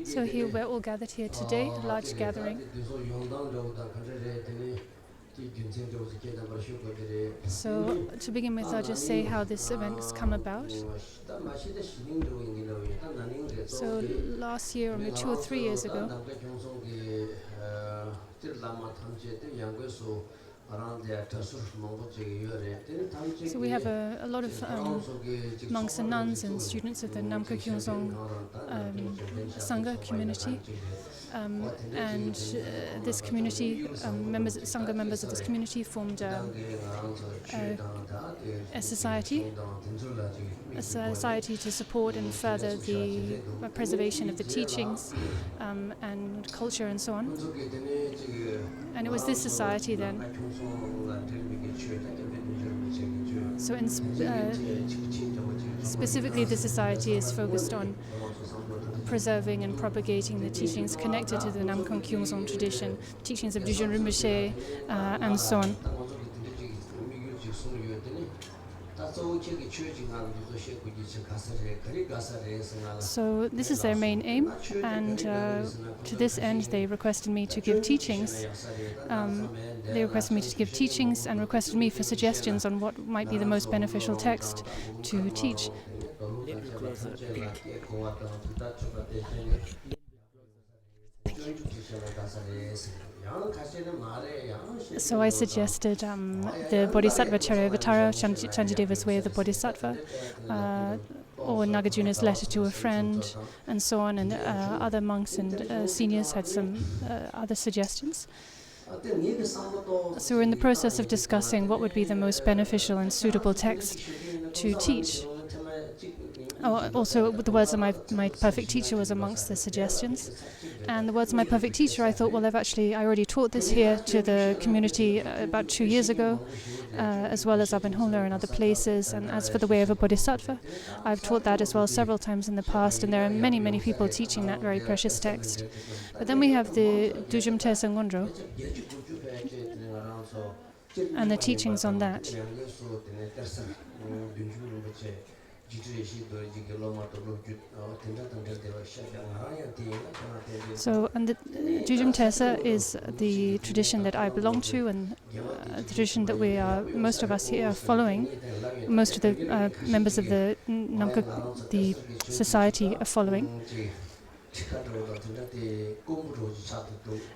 So here we're all gathered here today, a large gathering. So to begin with, I'll just say how this event has come about. So last year, or 2 or 3 years ago, so we have a lot of monks and nuns and students of the Namkha Kyungsong Sangha community. And this community, Sangha members of this community formed a society to support and further the preservation of the teachings and culture and so on. And it was this society then. So specifically, the society is focused on preserving and propagating the teachings connected to the Namkha Kyungsong tradition, teachings of Dujun Rinpoche, and so on. So this is their main aim, and to this end they requested me to give teachings. They requested me to give teachings and requested me for suggestions on what might be the most beneficial text to teach. So I suggested the Bodhisattva Charyavatara, Chanjideva's Way of the Bodhisattva, or Nagarjuna's letter to a friend, and so on, and other monks and seniors had some other suggestions. So we're in the process of discussing what would be the most beneficial and suitable text to teach. Also, the words of my perfect teacher was amongst the suggestions. And the words of my perfect teacher, I thought, well, I already taught this here to the community about 2 years ago, as well as up in Honla and other places. And as for the Way of a Bodhisattva, I've taught that as well several times in the past, and there are many, many people teaching that very precious text. But then we have the Dujum Tesa Ngondro and the teachings on that. So, and the Jujum Tesa is the tradition that I belong to, and the tradition that most of us here are following. Most of the members of the Namkha, the society, are following.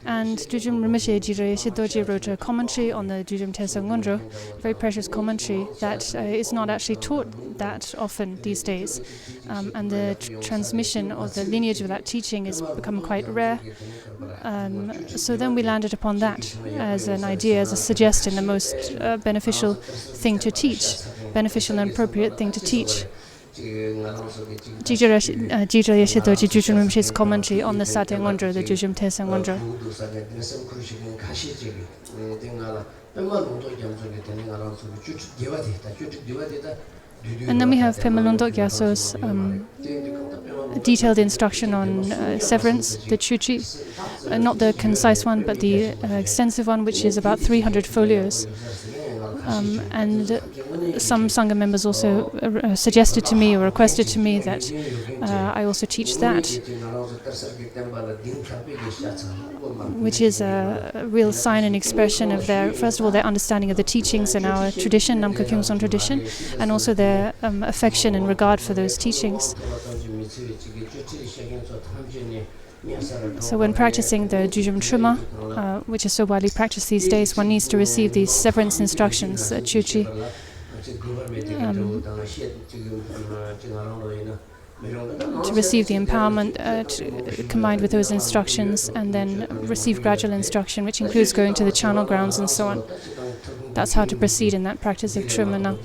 And Dujum Rinpoche Jirayeshe Dorje wrote a commentary on the Dujum Tesa Ngondro, a very precious commentary that is not actually taught that often these days. And the transmission of the lineage of that teaching has become quite rare. So then we landed upon that as an idea, as a suggestion, the most beneficial thing to teach, beneficial and appropriate thing to teach. Jirayeshe Dorje Jujun Rinpoche's commentary on the Satya Ngondro, the Dujum Tesa Ngondro. And then we have Pema Lungtok Gyaso's detailed instruction on severance, the Chuchi, not the concise one, but the extensive one, which is about 300 folios. And some Sangha members also suggested to me or requested to me that I also teach that, which is a real sign and expression of first of all, their understanding of the teachings in our tradition, Namkha Kyungsong tradition, and also their affection and regard for those teachings. So when practicing the Jujum Truma, which is so widely practiced these days, one needs to receive these severance instructions, Chuchi, to receive the empowerment combined with those instructions, and then receive gradual instruction, which includes going to the charnel grounds and so on. That's how to proceed in that practice of Truma.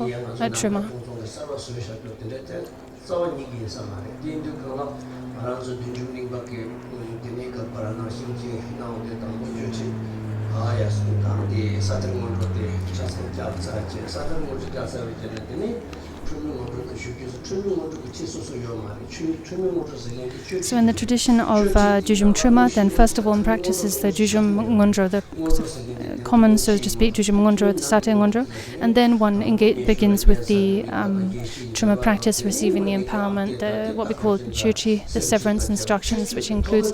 So in the tradition of Jujum Trima, then first of all practices the Jujum Ngondro, the common, so to speak, Jujum Ngondro, the Sate Ngondro, and then one begins with the Trima practice, receiving the empowerment, what we call Chuchi, the severance instructions, which includes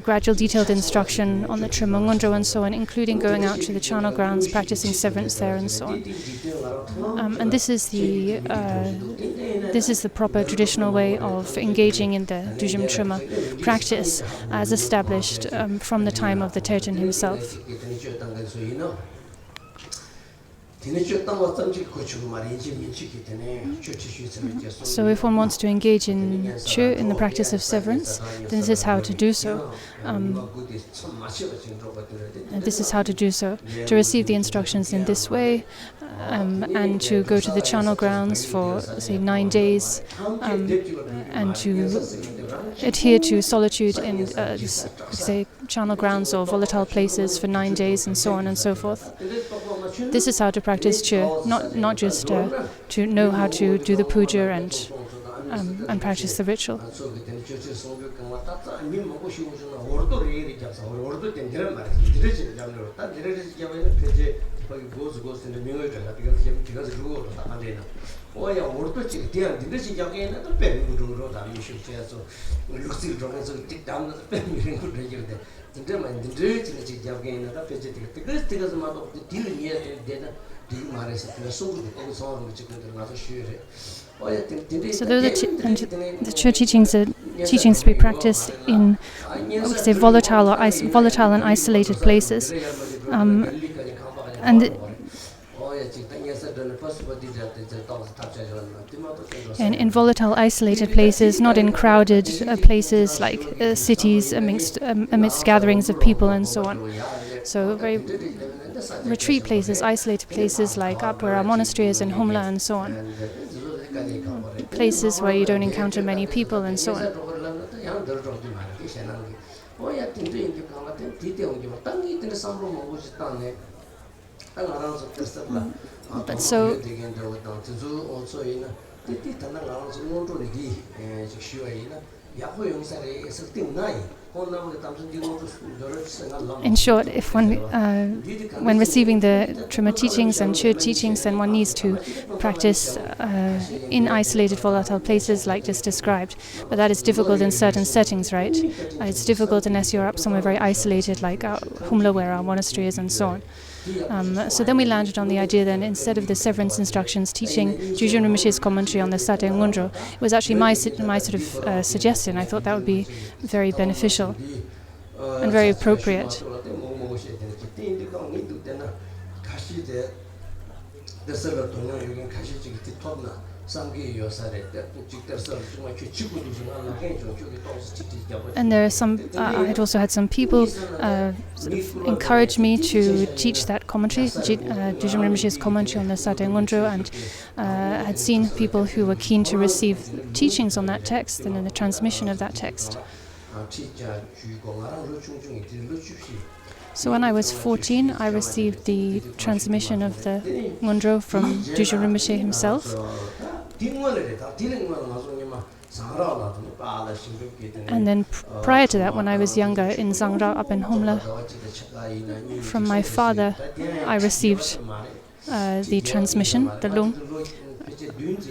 gradual detailed instruction on the Trima Ngondro and so on, including going out to the charnel grounds, practicing severance there and so on. And this is the proper traditional way of engaging in the Jujum Trima practice as established from the time of the Terjen himself. So if one wants to engage in Chu, in the practice of severance, then this is how to do so. This is how to do so, to receive the instructions in this way, and to go to the charnel grounds for, say, 9 days, and to adhere to solitude in, say, charnel grounds or volatile places for 9 days, and so on and so forth. This is how to practice Chu, not just to know how to do the puja and practice the ritual. So those are the Chu teachings are teachings to be practiced in, we say, volatile and isolated places, and in volatile, isolated places, not in crowded places like cities amidst gatherings of people and so on. So very retreat places, isolated places like up where our monastery is in Humla and so on. Places where you don't encounter many people and so on. But so in short, if one, when receiving the Trima teachings and Chu teachings, then one needs to practice in isolated volatile places like just described. But that is difficult in certain settings, right? It's difficult unless you're up somewhere very isolated like Humla, where our monastery is, and so on. So then we landed on the idea that instead of the severance instructions teaching Jujun Rinpoche's commentary on the Sate Ngondro, it was actually my sort of suggestion. I thought that would be very beneficial and very appropriate. And there are some, I had also had some people sort of encourage me to teach that commentary, Jujun Rinpoche's commentary on the Sate Ngondro, and I had seen people who were keen to receive teachings on that text and in the transmission of that text. So when I was 14, I received the transmission of the Ngondro from Jujun Rinpoche himself. And then prior to that, when I was younger in Zangra up in Humla, from my father, I received the transmission, the lung,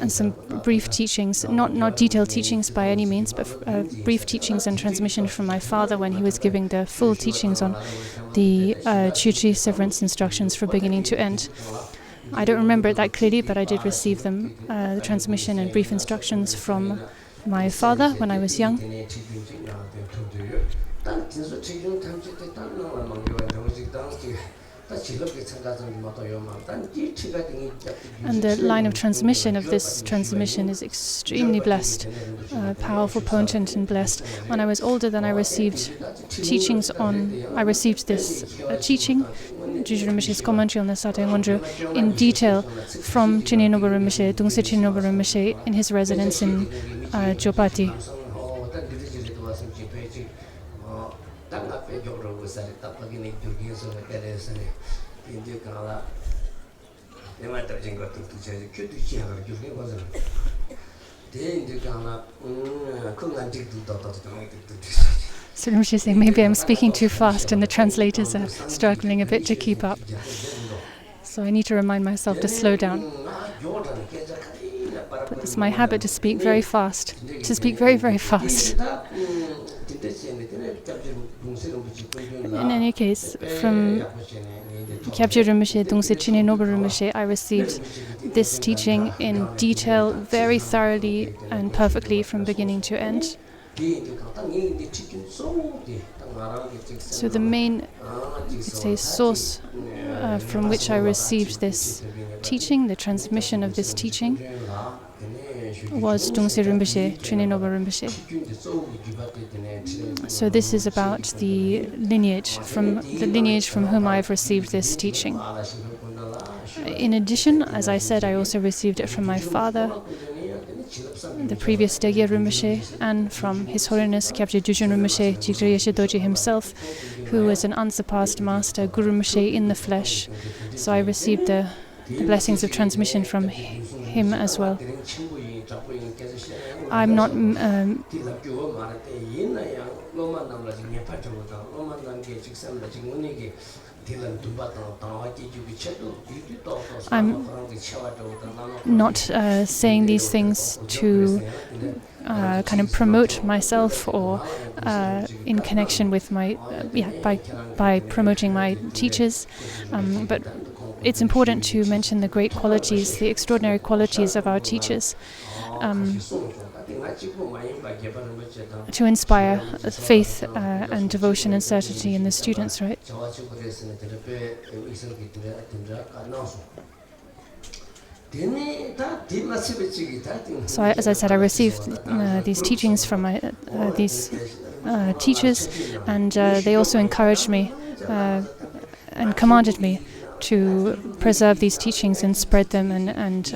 and some brief teachings, not detailed teachings by any means, but brief teachings and transmission from my father when he was giving the full teachings on the Chuchi severance instructions from beginning to end. I don't remember it that clearly, but I did receive them, the transmission and brief instructions from my father when I was young. And the line of transmission of this transmission is extremely blessed, powerful, potent, and blessed. When I was older, then I received teachings I received this teaching, Jujun Rinpoche's commentary on the Sate Ngondro, in detail from Chinye Nobo Rinpoche, Dungse Chinye Nobo Rinpoche, in his residence in Jopati. So Rinpoche is saying, maybe I'm speaking too fast and the translators are struggling a bit to keep up. So I need to remind myself to slow down. But it's my habit to speak very fast, very, very fast. In any case, from Kyabje Rinpoche, Dongse Chine Nobu Rinpoche, I received this teaching in detail, very thoroughly and perfectly from beginning to end. So the main, source from which I received this teaching, the transmission of this teaching, was Dongse Rinpoche, Chine Nobu Rinpoche. So this is about the lineage from whom I have received this teaching. In addition, as I said, I also received it from my father, the previous Degye Rinpoche, and from His Holiness Kyabje Dujun Rinpoche, Jigdre Yeshe Doji himself, who was an unsurpassed master, Guru Rinpoche in the flesh. So I received the blessings of transmission from him as well. I'm not saying these things to kind of promote myself or in connection with my by promoting my teachers, but it's important to mention the great qualities, the extraordinary qualities of our teachers, to inspire faith and devotion and certainty in the students, right? So as I said, I received these teachings from these teachers, and they also encouraged me and commanded me to preserve these teachings and spread them and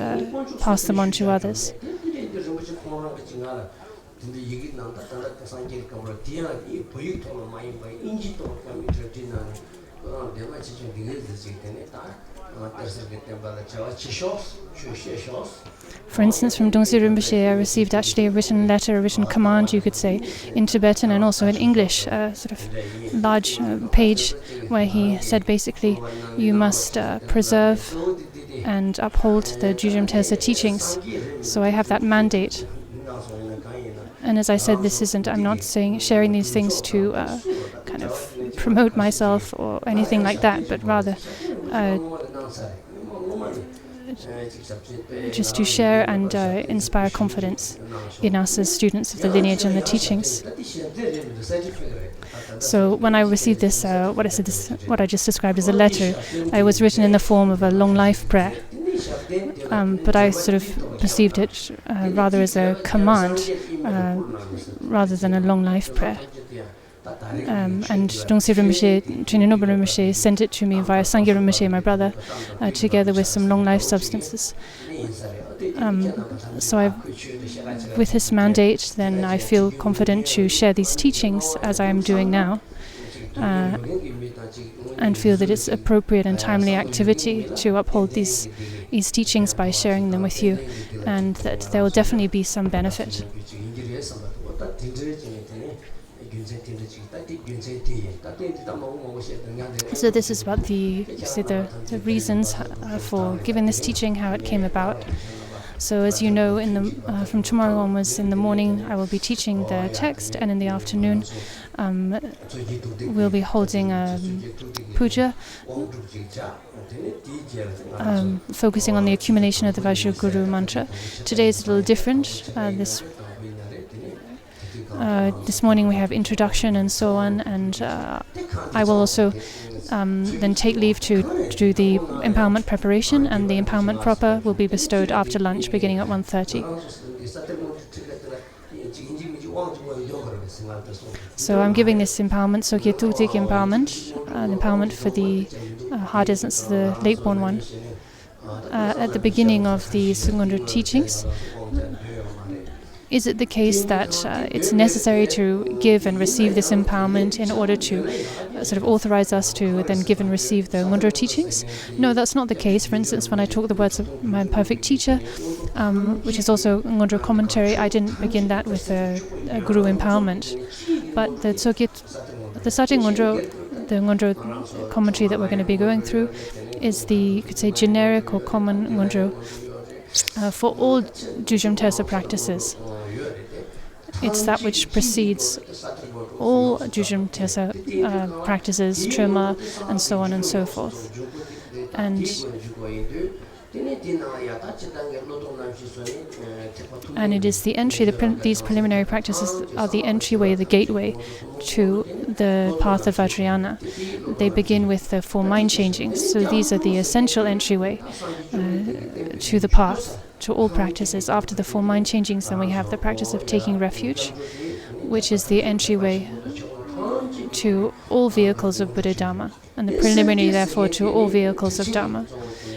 pass them on to others. For instance, from Dongse Rinpoche, I received actually a written letter, a written command, you could say, in Tibetan and also in English, sort of large page where he said basically, you must preserve and uphold the Jujum Tesa teachings. So I have that mandate. And as I said, I'm not sharing these things to kind of promote myself or anything like that, but rather just to share and inspire confidence in us as students of the lineage and the teachings. So when I received this, what I just described as a letter, it was written in the form of a long life prayer. But I sort of perceived it rather as a command rather than a long life prayer. And Dongse Rinpoche, Chine Nobu Rinpoche, sent it to me via Sangye Rinpoche, my brother, together with some long life substances. So with this mandate, then I feel confident to share these teachings as I am doing now, and feel that it's appropriate and timely activity to uphold these teachings by sharing them with you, and that there will definitely be some benefit. So this is about the reasons for giving this teaching, how it came about. So as you know, from tomorrow onwards, in the morning I will be teaching the text, and in the afternoon we'll be holding puja, focusing on the accumulation of the Mahaguru mantra. Today is a little different. This morning we have introduction and so on, and I will also then take leave to do the empowerment preparation, and the empowerment proper will be bestowed after lunch beginning at 1:30. So I'm giving this empowerment, Tsokye Tuktik empowerment, an empowerment for the heart essence, the late-born one, at the beginning of the Sungondra teachings. Is it the case that it's necessary to give and receive this empowerment in order to sort of authorize us to then give and receive the Ngondro teachings. No, that's not the case. For instance, when I talk the words of my perfect teacher, which is also Ngondro commentary, I didn't begin that with a Guru empowerment. But the Saje Ngondro, the Ngondro commentary that we're going to be going through, is the, you could say, generic or common Ngondro for all Jujum Tersa practices. It's that which precedes all Jujum Tersa practices, Trima, and so on and so forth. And it is the entry, these preliminary practices are the entryway, the gateway to the path of Vajrayana. They begin with the 4 mind changings. So these are the essential entryway to the path, to all practices. After the 4 mind changings, then we have the practice of taking refuge, which is the entryway to all vehicles of Buddha Dhamma, and the preliminary, therefore, to all vehicles of Dhamma.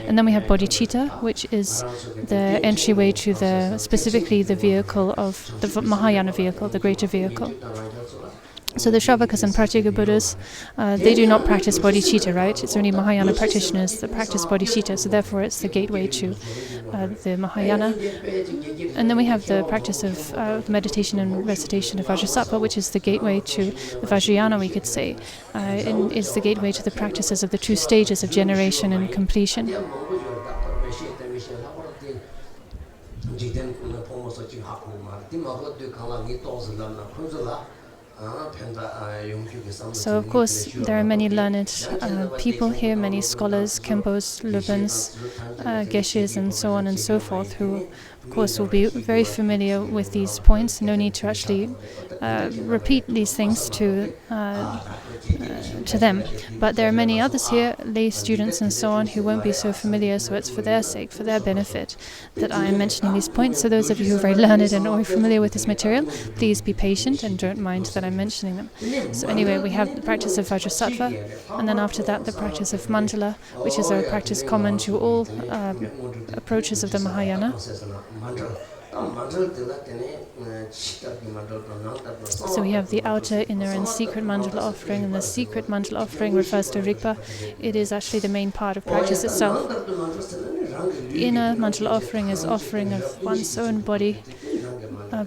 And then we have bodhicitta, which is the entryway to specifically the vehicle of the Mahayana vehicle, the greater vehicle. So the Shravakas and Pratyeka Buddhas, they do not practice bodhicitta, right? It's only Mahayana practitioners that practice bodhicitta, so therefore it's the gateway to the Mahayana. And then we have the practice of meditation and recitation of Vajrasattva, which is the gateway to the Vajrayana, we could say. And is the gateway to the practices of the 2 stages of generation and completion. So, of course, there are many learned people here, many scholars, Khenpos, Lubans, Geshes, and so on and so forth, who, of course, will be very familiar with these points. No need to actually repeat these things to them. But there are many others here, lay students and so on, who won't be so familiar, so it's for their sake, for their benefit, that I am mentioning these points. So those of you who are very learned and are familiar with this material, please be patient and don't mind that I'm mentioning them. So anyway, we have the practice of Vajrasattva, and then after that the practice of Mandala, which is a practice common to all approaches of the Mahayana. So we have the outer, inner, and secret mandala offering, and the secret mandala offering refers to Rigpa. It is actually the main part of practice itself. The inner mandala offering is offering of one's own body,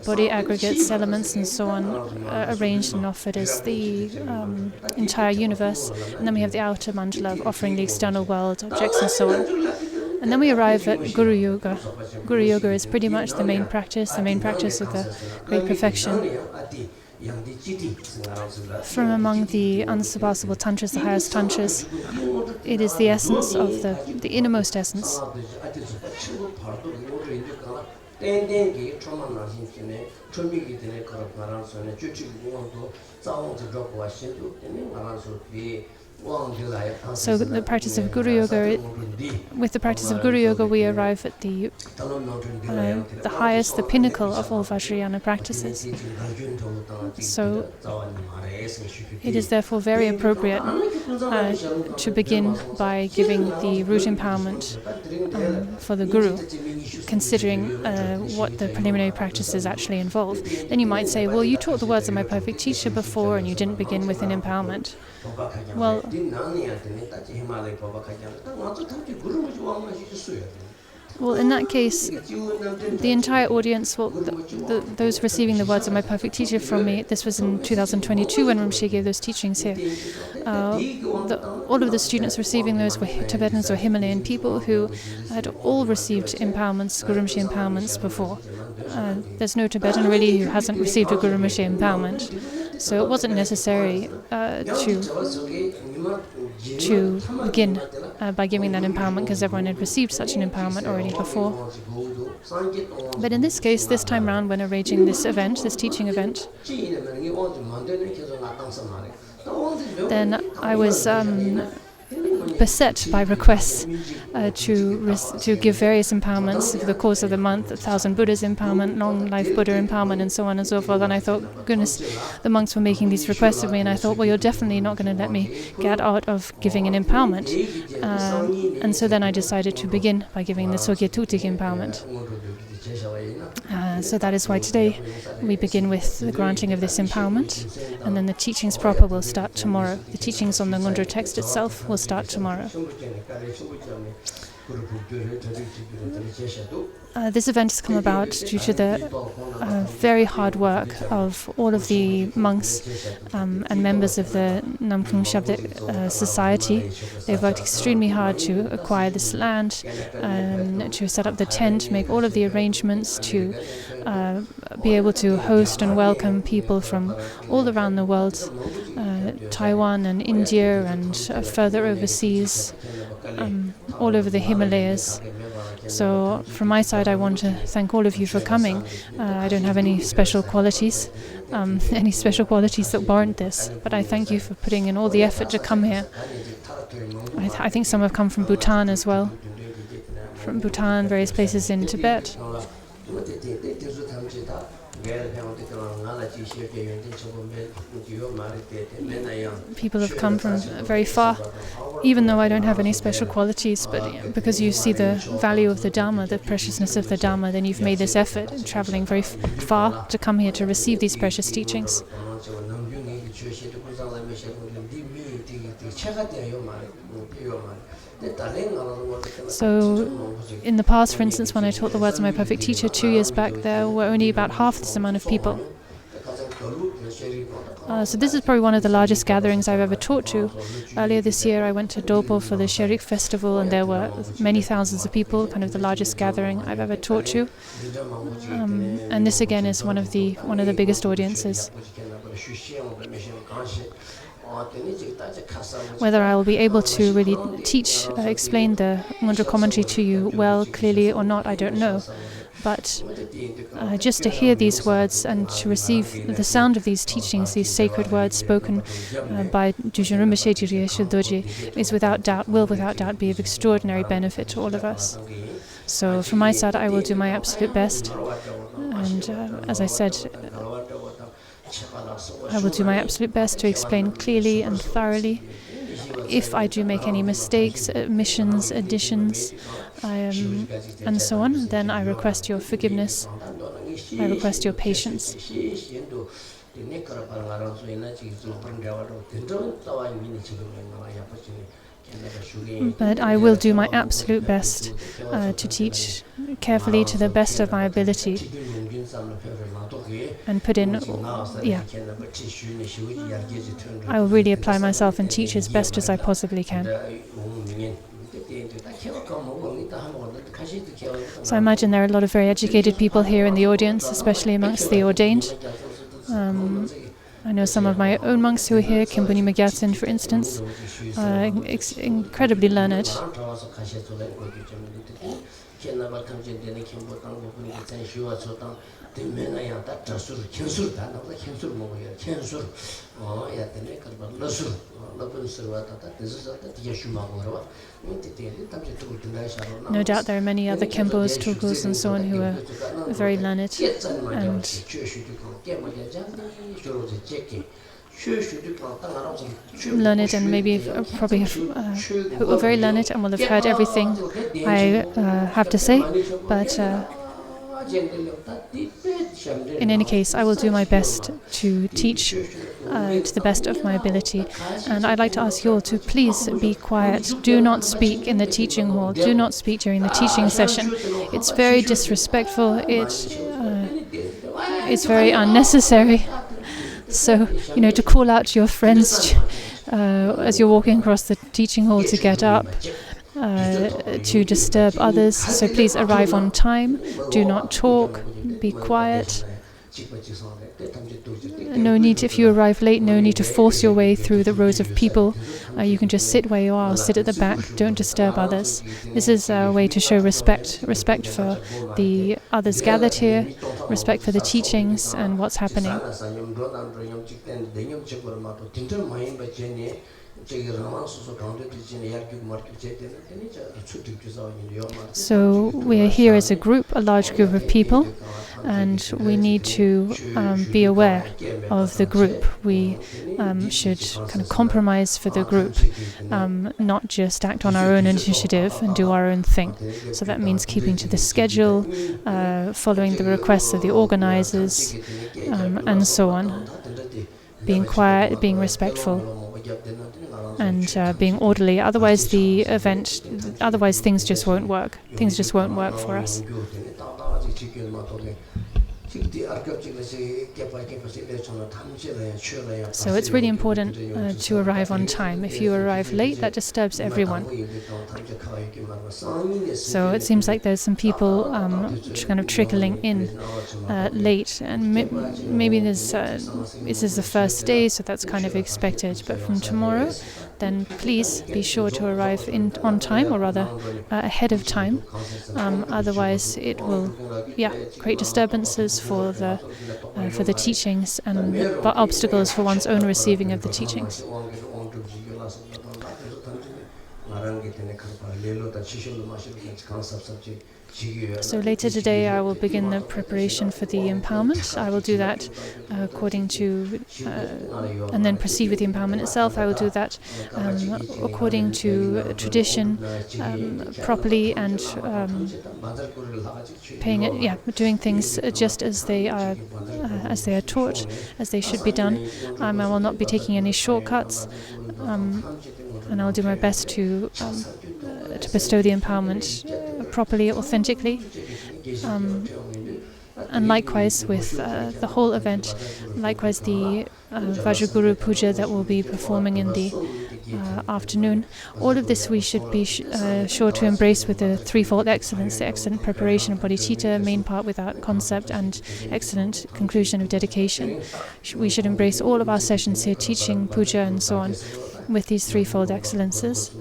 body aggregates, elements, and so on, arranged and offered as the entire universe. And then we have the outer mandala of offering the external world, objects, and so on. And then we arrive at Guru Yoga. Guru Yoga is pretty much the main practice of the great perfection. From among the unsurpassable tantras, the highest tantras, it is the essence of the innermost essence. So the practice of Guru Yoga, with the practice of Guru Yoga, we arrive at the highest, the pinnacle of all Vajrayana practices. So it is therefore very appropriate to begin by giving the root empowerment for the Guru, considering what the preliminary practices actually involve. Then you might say, well, you taught the words of my perfect teacher before and you didn't begin with an empowerment. Well, in that case, the entire audience, those receiving the words of my perfect teacher from me, this was in 2022 when Rinpoche gave those teachings here. All of the students receiving those were Tibetans or Himalayan people who had all received empowerments, Guru Rinpoche empowerments before. There's no Tibetan really who hasn't received a Guru Rinpoche empowerment. So it wasn't necessary to begin by giving that empowerment because everyone had received such an empowerment already before. But in this case, this time round, when arranging this event, this teaching event, then I was beset by requests to give various empowerments over the course of the month, 1,000 Buddhas empowerment, long life Buddha empowerment, and so on and so forth. And I thought, goodness, the monks were making these requests of me, and I thought, well, you're definitely not going to let me get out of giving an empowerment. And so then I decided to begin by giving the Tsokye Tuktik empowerment. So that is why today we begin with the granting of this empowerment, and then the teachings proper will start tomorrow. The teachings on the Ngondro text itself will start tomorrow. This event has come about due to the very hard work of all of the monks and members of the Namkung Shabdik Society. They've worked extremely hard to acquire this land, to set up the tent, make all of the arrangements to be able to host and welcome people from all around the world, Taiwan and India and further overseas, all over the Himalayas. So from my side, I want to thank all of you for coming. I don't have any special qualities that warrant this, but I thank you for putting in all the effort to come here. I think some have come from Bhutan as well, from Bhutan, various places in Tibet. People have come from very far, even though I don't have any special qualities, but because you see the value of the Dharma, the preciousness of the Dharma, then you've made this effort in traveling very far to come here to receive these precious teachings. So, in the past, for instance, when I taught the words of my perfect teacher 2 years back, there were only about half this amount of people. So this is probably one of the largest gatherings I've ever taught to. Earlier this year, I went to Dopo for the Sherik festival, and there were many thousands of people, kind of the largest gathering I've ever taught to. And this again is one of the biggest audiences. Whether I will be able to really teach, explain the Ngondro commentary to you well, clearly or not, I don't know. But just to hear these words and to receive the sound of these teachings, these sacred words spoken by Dujun Rinpoche Jirye Doji, will without doubt be of extraordinary benefit to all of us. So from my side, I will do my absolute best. And as I said, I will do my absolute best to explain clearly and thoroughly. If I do make any mistakes, omissions, additions, and so on, then I request your forgiveness. I request your patience. But I will do my absolute best to teach carefully to the best of my ability and put in, I will really apply myself and teach as best as I possibly can. So I imagine there are a lot of very educated people here in the audience, especially amongst the ordained. I know some of my own monks who are here, Kimbuni Magyatsin, for instance, incredibly learned. No doubt there are many other Khenpos, Tulkus and so on who are very learned and maybe probably who are very learned and will have heard everything I have to say, but in any case, I will do my best to teach to the best of my ability. And I'd like to ask you all to please be quiet. Do not speak in the teaching hall. Do not speak during the teaching session. It's very disrespectful. It's very unnecessary. So, to call out to your friends as you're walking across the teaching hall to get up, to disturb others. So please arrive on time. Do not talk. Be quiet. No need, if you arrive late, no need to force your way through the rows of people. You can just sit where you are, sit at the back. Don't disturb others. This is a way to show respect for the others gathered here, respect for the teachings and what's happening. So we are here as a group, a large group of people. and we need to be aware of the group. We should kind of compromise for the group, not just act on our own initiative and do our own thing. So that means keeping to the schedule, following the requests of the organizers, and so on. Being quiet, being respectful, and being orderly. Otherwise, things just won't work. Things just won't work for us. So it's really important to arrive on time. If you arrive late, that disturbs everyone. So it seems like there's some people kind of trickling in late, and maybe this is the first day, so that's kind of expected. But from tomorrow, then please be sure to arrive on time, or rather ahead of time. Otherwise, it will create disturbances for the teachings and obstacles for one's own receiving of the teachings. So later today I will begin the preparation for the empowerment. I will do that according to, and then proceed with the empowerment itself. I will do that according to tradition, properly, and doing things just as they are taught, as they should be done. I will not be taking any shortcuts, and I'll do my best to bestow the empowerment properly, authentically, and likewise with the whole event. Likewise, the Vajraguru Puja that we'll be performing in the afternoon. All of this we should be sure to embrace with the threefold excellence: the excellent preparation of bodhicitta, main part without concept, and excellent conclusion of dedication. We should embrace all of our sessions here, teaching, puja, and so on, with these threefold excellences.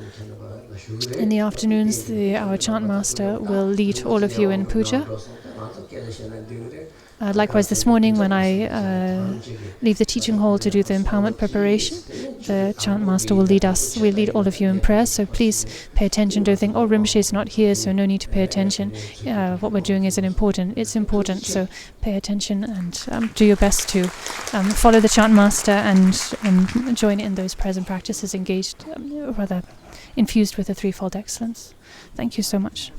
In the afternoons, our chant master will lead all of you in puja. Likewise, this morning when I leave the teaching hall to do the empowerment preparation, the chant master will lead all of you in prayer. So please pay attention. Don't think, Rinpoche is not here, so no need to pay attention. What we're doing isn't important. It's important, so pay attention and do your best to follow the chant master and join in those prayers and practices engaged, infused with the threefold excellence. Thank you so much.